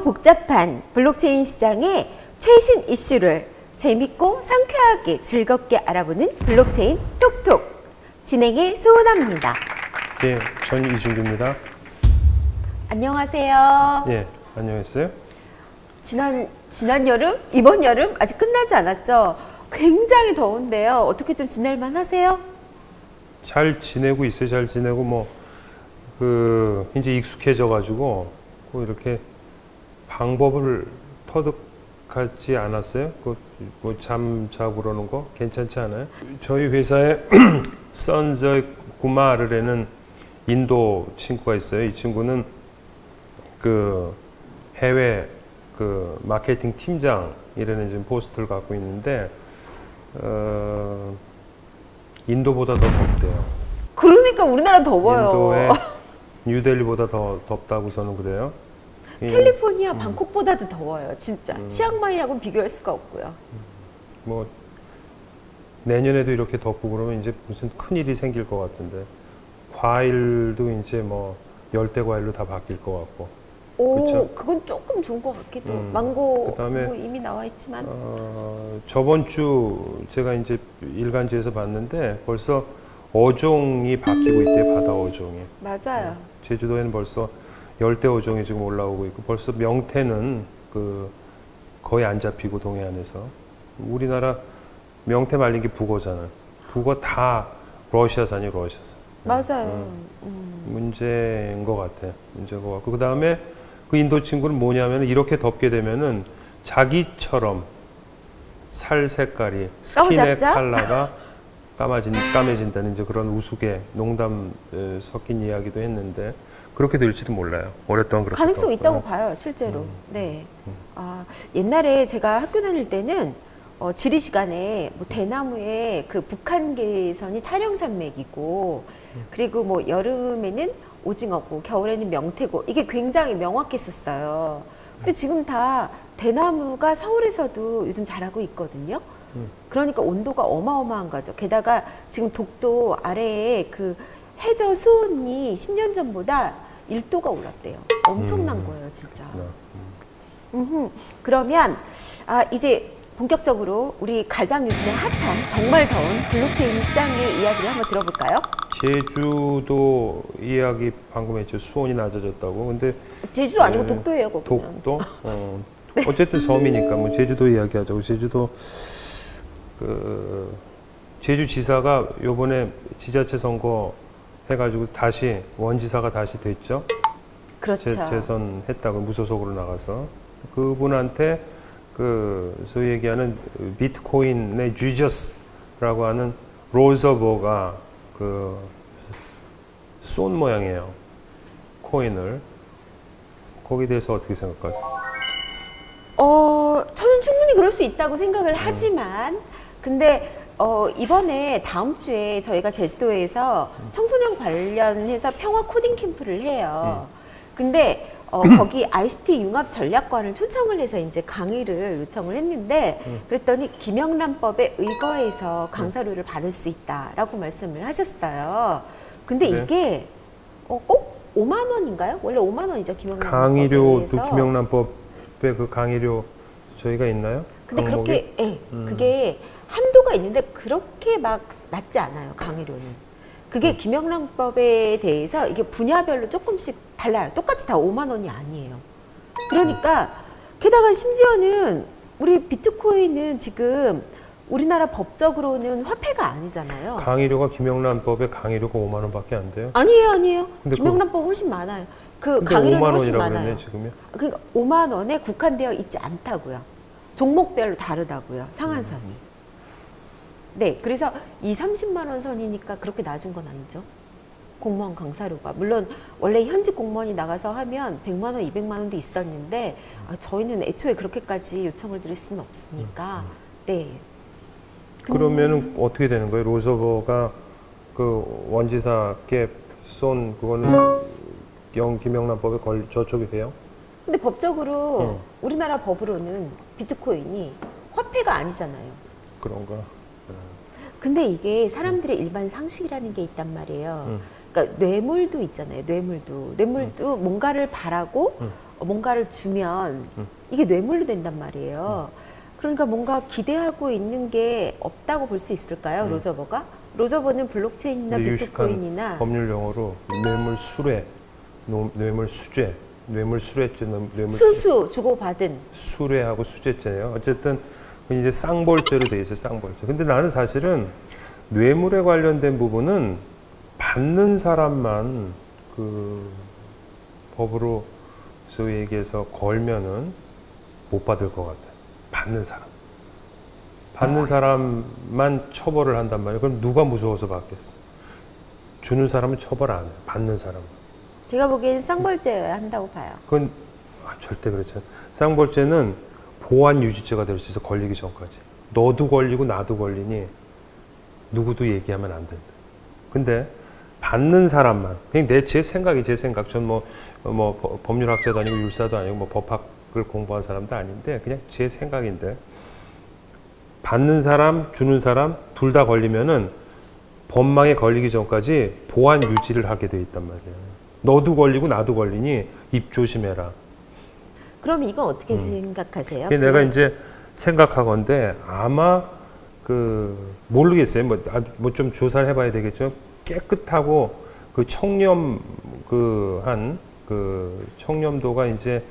어렵고 복잡한 블록체인 시장의 최신 이슈를 재밌고 상쾌하게 즐겁게 알아보는 블록체인 톡톡 진행의 소은아입니다. 네, 전 이준규입니다. 안녕하세요. 네, 안녕하세요. 지난 여름, 이번 여름 아직 끝나지 않았죠? 굉장히 더운데요. 어떻게 좀 지낼만 하세요? 잘 지내고 있어요. 잘 지내고 이제 익숙해져가지고 이렇게 방법을 터득하지 않았어요. 잠 자고 그러는 거 괜찮지 않아요? 저희 회사에 선저이 구마르라는 인도 친구가 있어요. 이 친구는 해외 마케팅 팀장이라는 지금 포스트를 갖고 있는데 인도보다 더 덥대요. 그러니까 우리나라 더워요. 인도의 뉴델리보다 더 덥다고 저는 그래요. 캘리포니아 방콕보다도 더워요. 진짜 치앙마이하고는 비교할 수가 없고요. 내년에도 이렇게 덥고 그러면 이제 무슨 큰일이 생길 것 같은데, 과일도 이제 열대 과일로 다 바뀔 것 같고. 오, 그쵸? 그건 조금 좋은 것 같기도. 망고 그다음에 이미 나와 있지만. 저번 주 제가 이제 일간지에서 봤는데 벌써 어종이 바뀌고 있대. 바다 어종이. 맞아요. 제주도에는 벌써 열대 어종이 지금 올라오고 있고, 벌써 명태는 거의 안 잡히고 동해안에서. 우리나라 명태 말린 게 북어잖아요. 북어 다 러시아산이에요, 러시아산. 맞아요. 문제인 것 같아. 문제인 것 같고, 그 다음에 그 인도 친구는 뭐냐면, 이렇게 덥게 되면은 자기처럼 살 색깔이, 스킨의 컬러가 까매진다는 이제 그런 우스개 농담 섞인 이야기도 했는데, 그렇게 될지도 몰라요. 오랫동안 그렇게 가능성 있다고 봐요, 실제로. 네. 옛날에 제가 학교 다닐 때는 지리 시간에 대나무에 북한계선이 촬영산맥이고, 그리고 여름에는 오징어고, 겨울에는 명태고, 이게 굉장히 명확했었어요. 근데 지금 다 대나무가 서울에서도 요즘 자라고 있거든요. 그러니까 온도가 어마어마한 거죠. 게다가 지금 독도 아래에 해저 수온이 10년 전보다 1도가 올랐대요. 엄청난 거예요, 진짜. 그러면 이제 본격적으로 우리 가장 요즘에 핫한 정말 더운 블록체인 시장의 이야기를 한번 들어볼까요? 제주도 이야기 방금 했죠. 수온이 낮아졌다고. 근데 제주도 아니고 독도예요, 거기는. 독도? 어쨌든 섬이니까 제주도 이야기하자고. 제주도 제주지사가 요번에 지자체 선거 해가지고 다시 원지사가 다시 됐죠. 그렇죠. 재선했다고, 무소속으로 나가서. 그분한테 소위 얘기하는 비트코인의 주저스라고 하는 로저버가 쏜 모양이에요. 코인을. 거기에 대해서 어떻게 생각하세요? 저는 충분히 그럴 수 있다고 생각을 하지만, 근데 이번에 다음 주에 저희가 제주도에서 청소년 관련해서 평화 코딩 캠프를 해요. 근데 거기 ICT 융합 전략관을 초청을 해서 이제 강의를 요청을 했는데, 그랬더니 김영란법에 의거해서 강사료를 받을 수 있다라고 말씀을 하셨어요. 근데 이게 꼭 5만 원인가요? 원래 5만 원이죠, 김영란법에. 강의료도 김영란법에 강의료 저희가 있나요? 근데 그렇게 그게 한도가 있는데 그렇게 막 낮지 않아요, 강의료는. 그게 김영란법에 대해서 이게 분야별로 조금씩 달라요. 똑같이 다 5만 원이 아니에요. 그러니까 게다가 심지어는 우리 비트코인은 지금 우리나라 법적으로는 화폐가 아니잖아요. 강의료가 김영란법에 강의료가 5만 원밖에 안 돼요? 아니에요. 김영란법 훨씬 많아요. 강의료는 5만 훨씬 원이라고 많아요. 그랬네, 지금요? 그러니까 5만 원에 국한되어 있지 않다고요. 종목별로 다르다고요, 상한선이. 네, 그래서 30만 원 선이니까 그렇게 낮은 건 아니죠. 공무원 강사료가. 물론 원래 현직 공무원이 나가서 하면 100만 원, 200만 원도 있었는데 저희는 애초에 그렇게까지 요청을 드릴 수는 없으니까. 네. 그러면은 어떻게 되는 거예요? 로저버가 원지사께 쏜 그거는 김영란법에 저촉이 돼요? 근데 법적으로 우리나라 법으로는 비트코인이 화폐가 아니잖아요. 그런가? 근데 이게 사람들의 일반 상식이라는 게 있단 말이에요. 그러니까 뇌물도 있잖아요. 뇌물도 뭔가를 바라고 뭔가를 주면 이게 뇌물로 된단 말이에요. 그러니까 뭔가 기대하고 있는 게 없다고 볼 수 있을까요, 로저버가? 로저버는 블록체인이나 비트코인이나 법률 용어로 뇌물 수뢰, 뇌물 수죄, 뇌물 수뢰죄, 뇌물 수수 주고받은 수뢰하고 수죄죄예요. 어쨌든 이제 쌍벌죄로 돼 있어요, 쌍벌죄. 근데 나는 사실은 뇌물에 관련된 부분은 받는 사람만 그 법으로 소위 얘기해서 걸면은 못 받을 것 같아요. 받는 사람. 받는 사람만 처벌을 한단 말이에요. 그럼 누가 무서워서 받겠어? 주는 사람은 처벌 안 해요. 받는 사람은. 제가 보기엔 쌍벌죄여야 한다고 봐요. 그건 절대 그렇지 않아요. 쌍벌죄는 보안 유지죄가 될 수 있어, 걸리기 전까지. 너도 걸리고 나도 걸리니 누구도 얘기하면 안 된다. 근데 받는 사람만, 그냥 제 생각이 제 생각. 전 뭐 법률학자도 아니고 율사도 아니고 뭐 법학을 공부한 사람도 아닌데 그냥 제 생각인데 받는 사람, 주는 사람 둘 다 걸리면은 법망에 걸리기 전까지 보안 유지를 하게 돼 있단 말이에요. 너도 걸리고 나도 걸리니 입 조심해라. 그럼 이건 어떻게 생각하세요? 내가 이제 생각하건데 아마 모르겠어요. 뭐 좀 조사를 해봐야 되겠죠. 깨끗하고 그 청렴도가 이제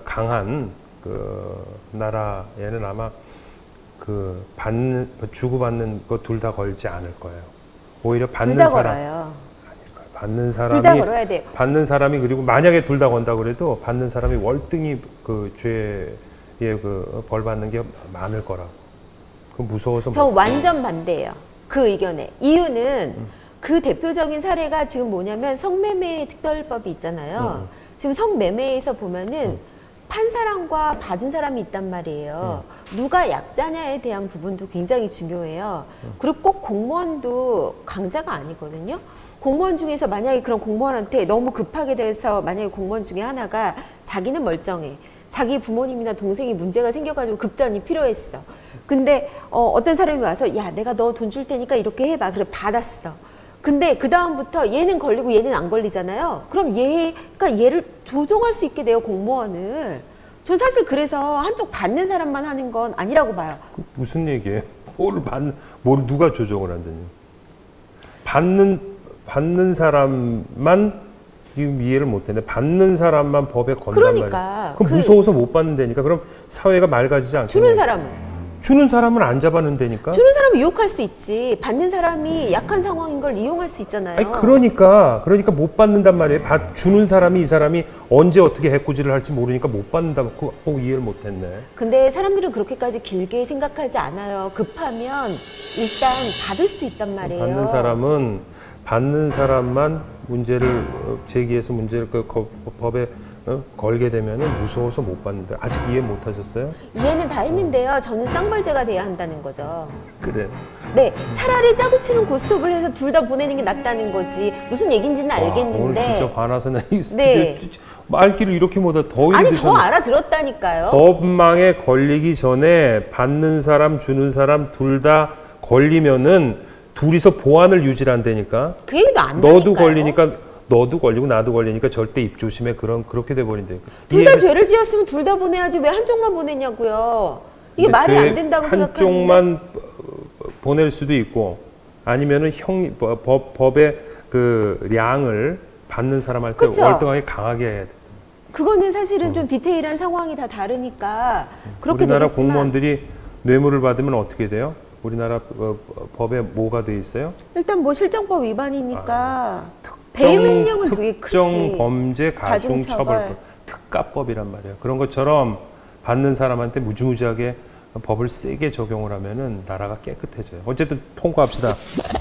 강한 그 나라에는 아마 주고받는 거 둘 다 걸지 않을 거예요. 오히려 받는 사람 걸어요. 아닐 거예요. 받는 사람이 둘 다 걸어야 돼요. 받는 사람이 그리고 만약에 둘 다 건다 그래도 받는 사람이 월등히 그 죄에 벌 받는 게 많을 거라고. 그 무서워서 저 완전 반대예요. 그 의견에. 이유는 그 대표적인 사례가 지금 뭐냐면 성매매 특별법이 있잖아요. 지금 성매매에서 보면은 판 사람과 받은 사람이 있단 말이에요. 누가 약자냐에 대한 부분도 굉장히 중요해요. 그리고 꼭 공무원도 강자가 아니거든요. 공무원 중에서 만약에 그런 공무원한테 너무 급하게 돼서 만약에 공무원 중에 하나가 자기는 멀쩡해. 자기 부모님이나 동생이 문제가 생겨가지고 급전이 필요했어. 근데 어떤 사람이 와서 야 내가 너 돈 줄 테니까 이렇게 해봐. 그래 받았어. 근데 그 다음부터 얘는 걸리고 얘는 안 걸리잖아요. 그럼 얘가 얘를 조종할 수 있게 돼요, 공무원을. 전 사실 그래서 한쪽 받는 사람만 하는 건 아니라고 봐요. 무슨 얘기예요? 뭘 누가 조종을 한다니? 받는 사람만 지금 이해를 못했네. 받는 사람만 법에 건단 그러니까, 말이야. 그럼 무서워서 못 받는다니까. 그럼 사회가 맑아지지 않겠냐? 주는 사람은. 주는 사람은 안 잡아낸다니까. 주는 사람은 유혹할 수 있지. 받는 사람이 약한 상황인 걸 이용할 수 있잖아요. 아니 그러니까 못 받는단 말이에요. 주는 사람이 이 사람이 언제 어떻게 해코지를 할지 모르니까 못 받는다. 꼭 이해를 못했네. 근데 사람들은 그렇게까지 길게 생각하지 않아요. 급하면 일단 받을 수도 있단 말이에요. 받는 사람만 문제를 제기해서 문제를 법에 걸게 되면은 무서워서 못 받는데 아직 이해 못 하셨어요? 이해는 다 했는데요. 저는 쌍벌죄가 돼야 한다는 거죠. 그래. 네, 차라리 짜고 치는 고스톱을 해서 둘 다 보내는 게 낫다는 거지. 무슨 얘기인지는 알겠는데. 오늘 진짜 화나서 나 이 네. 말귀를 이렇게 못해 더 아니 힘드셨네. 더 알아들었다니까요. 법망에 걸리기 전에 받는 사람 주는 사람 둘 다 걸리면은 둘이서 보안을 유지한다니까. 그 얘기도 안 되니까요. 너도 걸리고 나도 걸리니까 절대 입 조심해. 그렇게 돼 버린대. 둘 다 죄를 지었으면 둘 다 보내야지 왜 한쪽만 보내냐고요. 이게 말이 안 된다고 생각하는데. 한쪽만 보낼 수도 있고 아니면은 법의 그 량을 받는 사람한테 월등하게 강하게 해야 돼. 그거는 사실은 좀 디테일한 상황이 다 다르니까 그렇게 우리나라 되겠지만. 공무원들이 뇌물을 받으면 어떻게 돼요? 우리나라 법에 뭐가 돼 있어요? 일단 뭐 실정법 위반이니까 배임 횡령은 되게 크지. 특정 범죄 가중처벌법, 특가법이란 말이에요. 그런 것처럼 받는 사람한테 무지무지하게 법을 세게 적용을 하면은 나라가 깨끗해져요. 어쨌든 통과합시다.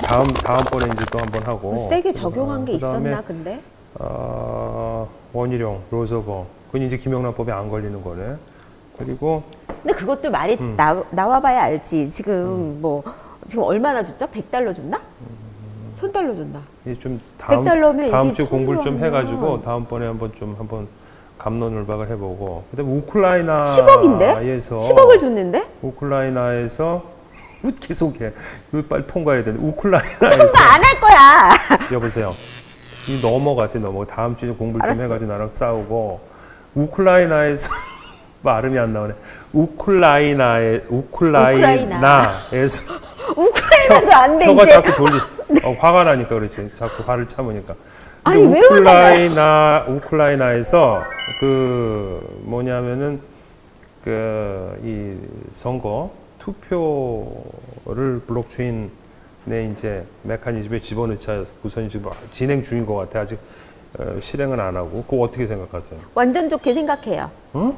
다음번에 이제 또 한번 하고. 세게 적용한 게 있었나 근데? 원희룡, 로저버. 그건 이제 김영란법에 안 걸리는 거네. 그리고 근데 그것도 말이 나와봐야 알지. 지금 지금 얼마나 줬죠? 100달러 줬나? 1000달러 줬나? 이제 좀 100달러면 다음 주 공부를 좀 해가지고 다음번에 한번 갑론을박을 해보고. 그다음에 우크라이나에서 10억인데? 10억을 줬는데? 우크라이나에서 계속해. 이거 빨리 통과해야 되는데 우크라이나에서 통과 안 할 거야. 여보세요. 넘어가세요. 다음 주에 공부를 좀 해가지고 나랑 싸우고. 우크라이나에서 발음이 안 나오네. 우크라이나에서 우크라이나도 안 돼, 혀가 이제. 자꾸 돌리. 화가 나니까 그렇지. 자꾸 화를 참으니까. 근데 아니, 왜 우크라이나에서 그 뭐냐면은 그 이 선거 투표를 블록체인에 이제 메커니즘에 집어넣자 우선 지금 진행 중인 것 같아. 아직 실행은 안 하고. 그거 어떻게 생각하세요? 완전 좋게 생각해요. 응?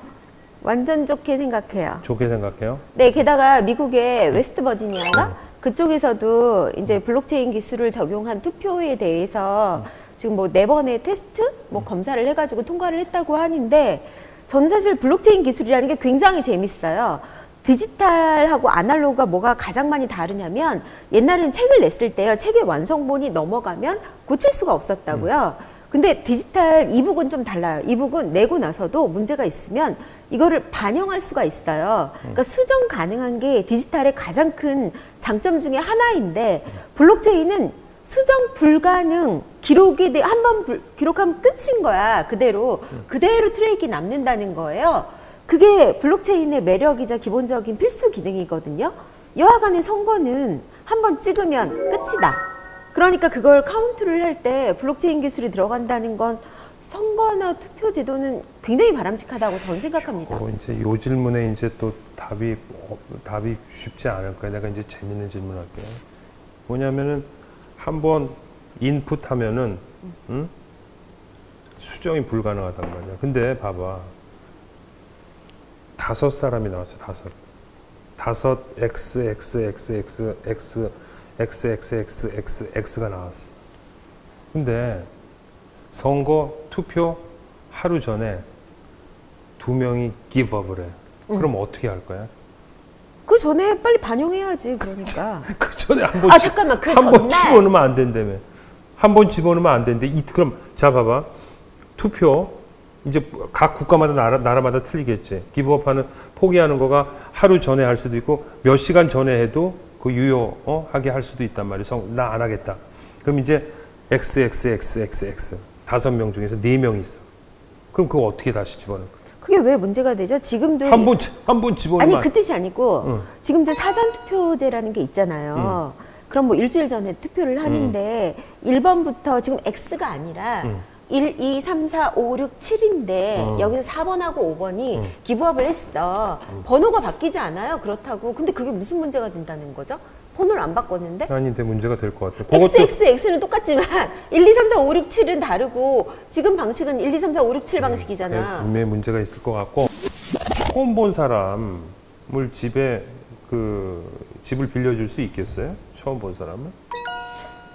완전 좋게 생각해요. 좋게 생각해요? 네, 게다가 미국의 웨스트 버지니아인가? 그쪽에서도 이제 블록체인 기술을 적용한 투표에 대해서 지금 뭐 4번의 테스트? 뭐 검사를 해가지고 통과를 했다고 하는데 저는 사실 블록체인 기술이라는 게 굉장히 재밌어요. 디지털하고 아날로그가 뭐가 가장 많이 다르냐면 옛날에는 책을 냈을 때요. 책의 완성본이 넘어가면 고칠 수가 없었다고요. 근데 디지털 이북은 좀 달라요. 이북은 내고 나서도 문제가 있으면 이거를 반영할 수가 있어요. 그러니까 수정 가능한 게 디지털의 가장 큰 장점 중에 하나인데 블록체인은 수정 불가능, 기록이 한번 기록하면 끝인 거야. 그대로 트랙이 남는다는 거예요. 그게 블록체인의 매력이자 기본적인 필수 기능이거든요. 여하간의 선거는 한번 찍으면 끝이다. 그러니까 그걸 카운트를 할 때 블록체인 기술이 들어간다는 건 선거나 투표 제도는 굉장히 바람직하다고 저는 생각합니다. 이제 요 질문에 이제 또 답이 쉽지 않을 거예요. 내가 이제 재밌는 질문 할게요. 뭐냐면은 한번 인풋하면은 수정이 불가능하단 말이야. 근데 봐봐. 5사람이 나왔어. 5 XXXXXXXX가 나왔어. 근데 선거 투표 하루 전에 2명이 기브업을 해. 그럼 어떻게 할 거야? 그 전에 빨리 반영해야지. 그러니까. 그 전에 한번 잠깐만. 그 한 번 전날. 집어넣으면 안 된다며. 한 번 집어넣으면 안 되는데 그럼 자 봐봐. 투표 이제 각 국가마다 나라마다 틀리겠지. 기브업하는 포기하는 거가 하루 전에 할 수도 있고 몇 시간 전에 해도 그 유효하게 할 수도 있단 말이야. 나 안 하겠다. 그럼 이제 XXXXX 5명 중에서 4명이 있어. 그럼 그거 어떻게 다시 집어넣을 거야? 그게 왜 문제가 되죠? 지금도 한 번 집어넣으면 아니 그 뜻이 아니고 지금도 사전 투표제라는 게 있잖아요. 그럼 뭐 일주일 전에 투표를 하는데 1번부터 지금 X가 아니라 1, 2, 3, 4, 5, 6, 7인데 여기서 4번하고 5번이 기부업을 했어. 번호가 바뀌지 않아요. 그렇다고. 근데 그게 무슨 문제가 된다는 거죠? 번호를 안 바꿨는데? 아닌데 문제가 될 것 같아. XXX는 똑같지만 1, 2, 3, 4, 5, 6, 7은 다르고 지금 방식은 1, 2, 3, 4, 5, 6, 7 방식이잖아. 분명히 문제가 있을 것 같고 처음 본 사람을 집을 빌려줄 수 있겠어요? 처음 본 사람은?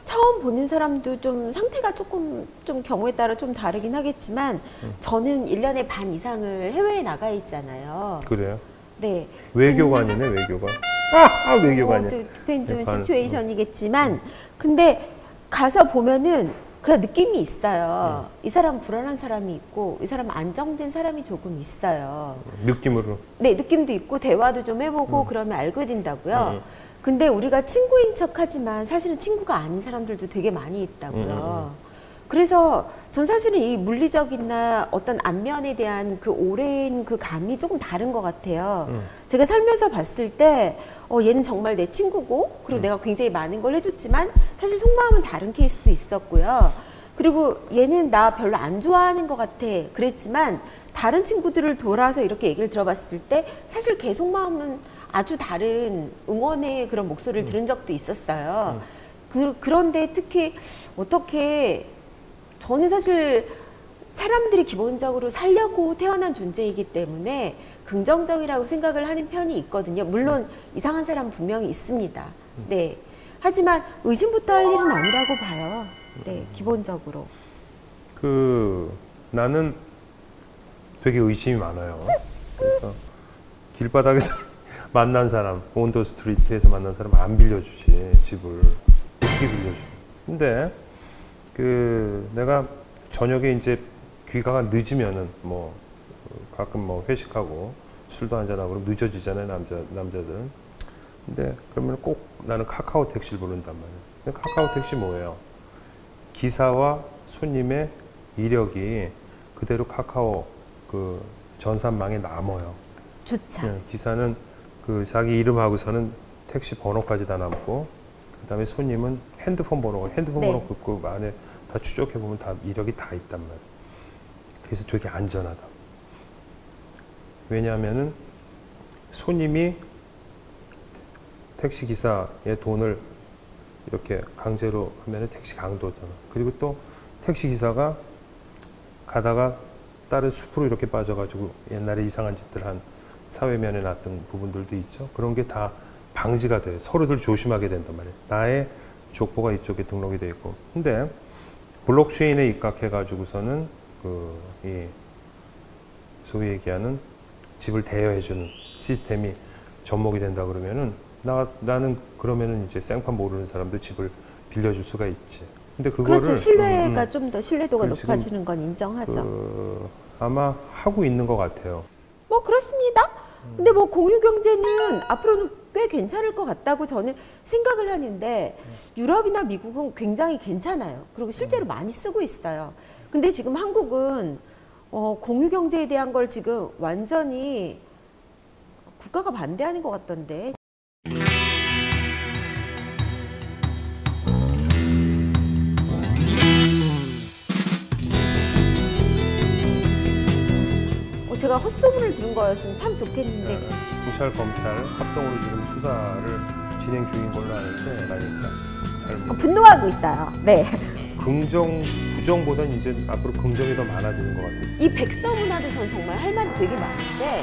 처음 보는 사람도 좀 상태가 조금 좀 경우에 따라 좀 다르긴 하겠지만 저는 1년에 반 이상을 해외에 나가 있잖아요. 그래요? 네. 외교관이네, 외교관. 외교관이야. 디펜드 시츄에이션이겠지만 근데 가서 보면은 그 느낌이 있어요. 이 사람 불안한 사람이 있고 이 사람 안정된 사람이 조금 있어요. 느낌으로? 네, 느낌도 있고 대화도 좀 해보고 그러면 알게 된다고요. 근데 우리가 친구인 척하지만 사실은 친구가 아닌 사람들도 되게 많이 있다고요. 그래서 전 사실은 이 물리적이나 어떤 안면에 대한 그 오랜 그 감이 조금 다른 것 같아요. 제가 살면서 봤을 때 얘는 정말 내 친구고 그리고 내가 굉장히 많은 걸 해줬지만 사실 속마음은 다른 케이스도 있었고요. 그리고 얘는 나 별로 안 좋아하는 것 같아 그랬지만 다른 친구들을 돌아서 이렇게 얘기를 들어봤을 때 사실 걔 속마음은 아주 다른 응원의 그런 목소리를 들은 적도 있었어요. 그런데 특히 어떻게 저는 사실 사람들이 기본적으로 살려고 태어난 존재이기 때문에 긍정적이라고 생각을 하는 편이 있거든요. 물론 이상한 사람은 분명히 있습니다. 네. 하지만 의심부터 할 일은 아니라고 봐요. 네, 기본적으로. 나는 되게 의심이 많아요. 그래서 길바닥에서 만난 사람, 온더 스트리트에서 만난 사람 안 빌려주지, 집을. 어떻게 빌려줘? 근데 내가 저녁에 이제 귀가가 늦으면은 가끔 회식하고 술도 한잔하고 그럼 늦어지잖아요, 남자들은. 근데 그러면 꼭 나는 카카오 택시를 부른단 말이에요. 근데 카카오 택시 뭐예요? 기사와 손님의 이력이 그대로 카카오 그 전산망에 남아요. 좋죠. 예, 기사는 그 자기 이름하고서는 택시 번호까지 다 남고, 그다음에 손님은 핸드폰 번호 네. 그 안에 다 추적해 보면 다 이력이 다 있단 말이에요. 그래서 되게 안전하다. 왜냐하면은 손님이 택시 기사의 돈을 이렇게 강제로 하면은 택시 강도잖아. 그리고 또 택시 기사가 가다가 다른 숲으로 이렇게 빠져가지고 옛날에 이상한 짓들 한 사회면에 났던 부분들도 있죠. 그런 게 다 방지가 돼요. 서로들 조심하게 된단 말이에요. 나의 족보가 이쪽에 등록이 돼 있고. 근데 블록체인에 입각해가지고서는 이 소위 얘기하는 집을 대여해주는 시스템이 접목이 된다 그러면은 나는 그러면은 이제 생판 모르는 사람도 집을 빌려줄 수가 있지. 근데 그거를 그렇죠. 신뢰가 좀 더 신뢰도가 그걸 지금 높아지는 건 인정하죠. 아마 하고 있는 것 같아요. 뭐 그렇습니다. 근데 뭐 공유 경제는 앞으로는 꽤 괜찮을 것 같다고 저는 생각을 하는데 유럽이나 미국은 굉장히 괜찮아요. 그리고 실제로 많이 쓰고 있어요. 근데 지금 한국은 공유 경제에 대한 걸 지금 완전히 국가가 반대하는 것 같던데. 제가 헛소문을 들은 거였으면 참 좋겠는데. 경찰, 검찰 합동으로 지금 수사를 진행 중인 걸로 아는데, 나니까 잘 분노하고 있어요. 네. 부정보다는 이제 앞으로 긍정이 더 많아지는 것 같아요. 이 백서 문화도 전 정말 할 말이 되게 많은데